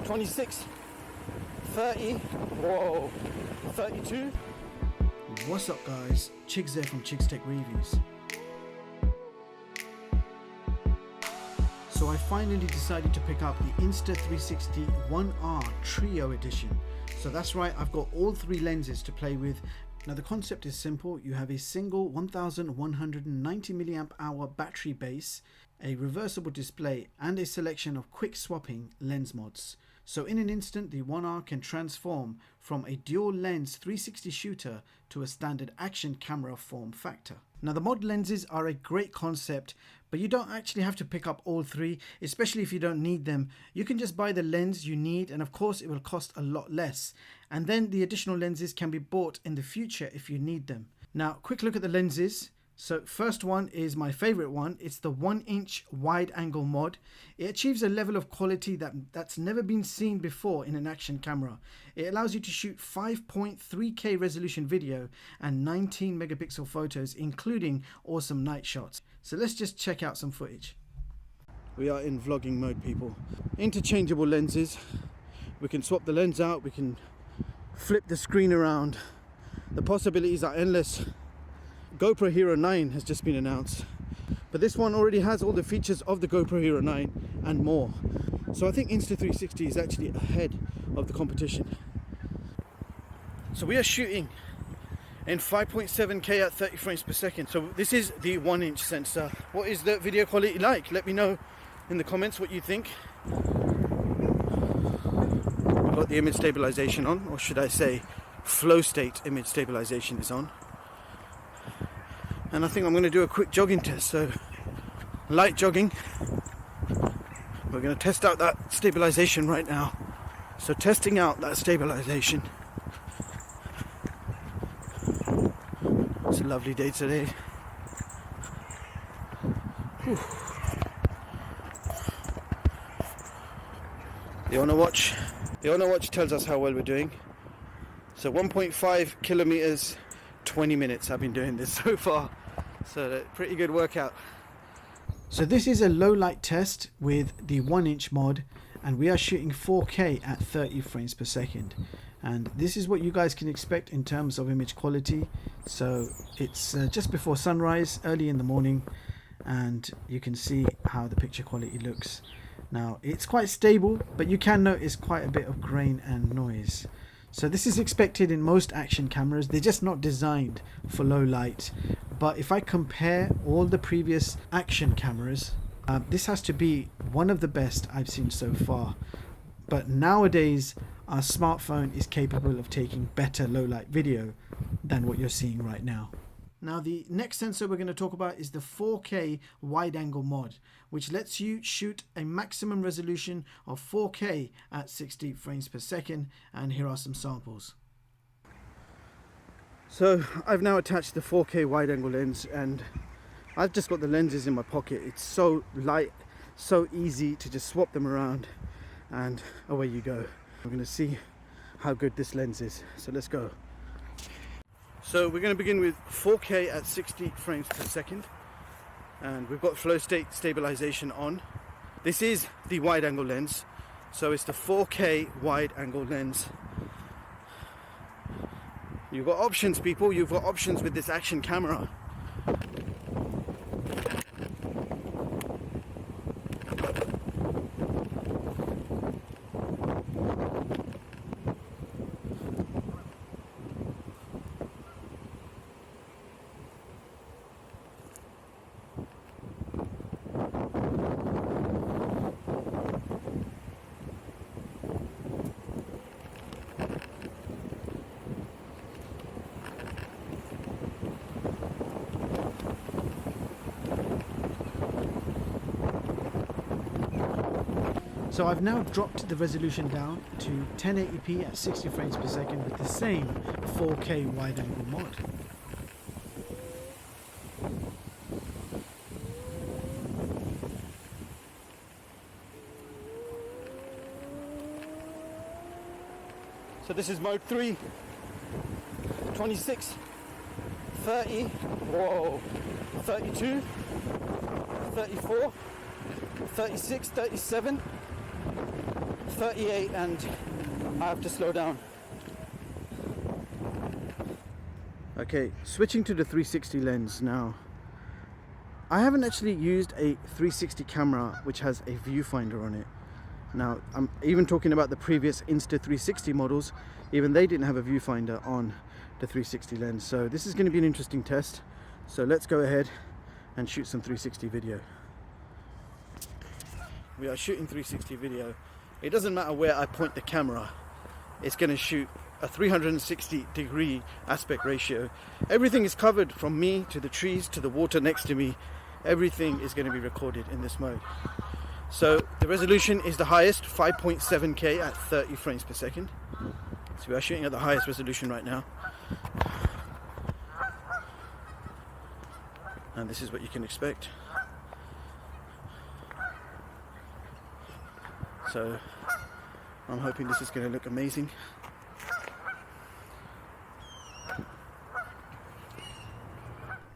26, 30, whoa, 32. What's up guys, Chigs there from Chigs Tech Reviews. So I finally decided to pick up the Insta360 ONE R Trio Edition. So that's right, I've got all three lenses to play with. Now the concept is simple. You have a single 1190 mAh battery base, a reversible display and a selection of quick swapping lens mods. So in an instant the ONE R can transform from a dual lens 360 shooter to a standard action camera form factor. Now the mod lenses are a great concept, but you don't actually have to pick up all three, especially if you don't need them. You can just buy the lens you need, and of course it will cost a lot less. And then the additional lenses can be bought in the future if you need them. Now quick look at the lenses. So first one is my favorite one. It's the 1-inch wide angle mod. It achieves a level of quality that's never been seen before in an action camera. It allows you to shoot 5.3K resolution video and 19 megapixel photos, including awesome night shots. So let's just check out some footage. We are in vlogging mode, people. Interchangeable lenses. We can swap the lens out. We can flip the screen around. The possibilities are endless. GoPro Hero 9 has just been announced, but this one already has all the features of the GoPro Hero 9 and more. So I think Insta360 is actually ahead of the competition. So we are shooting in 5.7K at 30 frames per second. So this is the 1-inch sensor. What is the video quality like? Let me know in the comments what you think. We've got the image stabilization on, or should I say flow state image stabilization is on. And I think I'm going to do a quick jogging test. So light jogging. We're going to test out that stabilization right now. So testing out that stabilization. It's a lovely day today. Whew. The OneR watch tells us how well we're doing. So 1.5 kilometers, 20 minutes I've been doing this so far. So pretty good workout. So this is a low light test with the 1-inch mod, and we are shooting 4K at 30 frames per second. And this is what you guys can expect in terms of image quality. So it's just before sunrise, early in the morning, and you can see how the picture quality looks. Now it's quite stable, but you can notice quite a bit of grain and noise. So this is expected in most action cameras. They're just not designed for low light. But if I compare all the previous action cameras, this has to be one of the best I've seen so far. But nowadays our smartphone is capable of taking better low light video than what you're seeing right now. Now the next sensor we're going to talk about is the 4K wide angle mod, which lets you shoot a maximum resolution of 4K at 60 frames per second, and here are some samples. So I've now attached the 4K wide angle lens, and I've just got the lenses in my pocket. It's so light, so easy to just swap them around, and away you go. We're going to see how good this lens is, so let's go. So we're going to begin with 4K at 60 frames per second, and we've got flow state stabilization on. This is the wide angle lens, so it's the 4K wide angle lens. You've got options, people. You've got options with this action camera. So I've now dropped the resolution down to 1080p at 60 frames per second with the same 4K wide angle mod. So this is mode 3, 26, 30, whoa, 32, 34, 36, 37, 38 and I have to slow down. Okay, switching to the 360 lens now. I haven't actually used a 360 camera which has a viewfinder on it. Now, I'm even talking about the previous Insta360 models, even they didn't have a viewfinder on the 360 lens. So this is going to be an interesting test. So let's go ahead and shoot some 360 video. We are shooting 360 video. It doesn't matter where I point the camera, it's going to shoot a 360-degree aspect ratio. Everything is covered from me to the trees to the water next to me. Everything is going to be recorded in this mode. So the resolution is the highest, 5.7K at 30 frames per second. So we are shooting at the highest resolution right now. And this is what you can expect. So I'm hoping this is going to look amazing.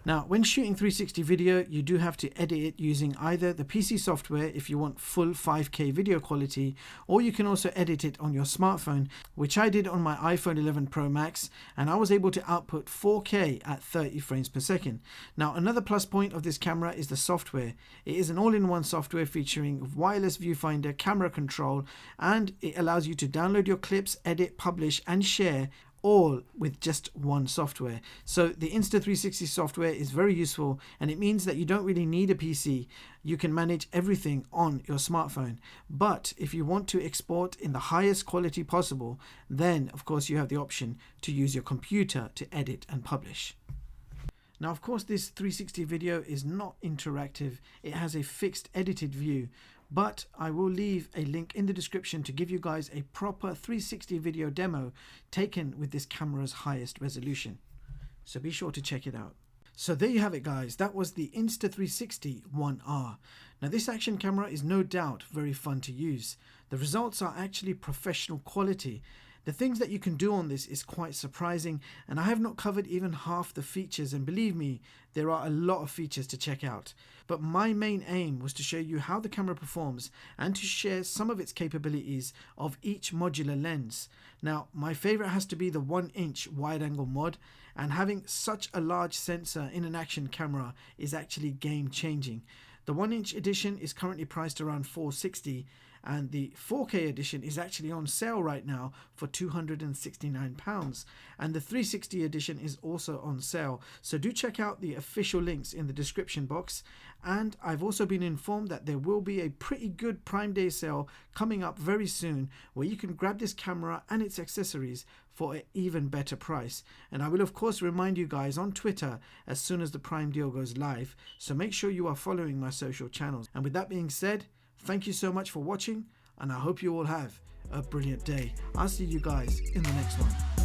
Now, when shooting 360 video, you do have to edit it using either the PC software if you want full 5K video quality, or you can also edit it on your smartphone, which I did on my iPhone 11 Pro Max, and I was able to output 4K at 30 frames per second. Now, another plus point of this camera is the software. It is an all-in-one software featuring wireless viewfinder, camera control, and it allows you to download your clips, edit, publish, and share all with just one software. So the Insta360 software is very useful, and it means that you don't really need a PC. You can manage everything on your smartphone. But if you want to export in the highest quality possible, then of course you have the option to use your computer to edit and publish. Now, of course, this 360 video is not interactive. It has a fixed edited view, but I will leave a link in the description to give you guys a proper 360 video demo taken with this camera's highest resolution. So be sure to check it out. So there you have it, guys. That was the Insta360 ONE R. Now, this action camera is no doubt very fun to use. The results are actually professional quality. The things that you can do on this is quite surprising, and I have not covered even half the features, and believe me, there are a lot of features to check out. But my main aim was to show you how the camera performs and to share some of its capabilities of each modular lens. Now, my favorite has to be the 1-inch wide-angle mod, and having such a large sensor in an action camera is actually game-changing. The 1-inch edition is currently priced around $460, and the 4K edition is actually on sale right now for £269, and the 360 edition is also on sale. So do check out the official links in the description box. And I've also been informed that there will be a pretty good Prime Day sale coming up very soon, where you can grab this camera and its accessories for an even better price. And I will of course remind you guys on Twitter as soon as the Prime deal goes live, so make sure you are following my social channels. And with that being said, thank you so much for watching, and I hope you all have a brilliant day. I'll see you guys in the next one.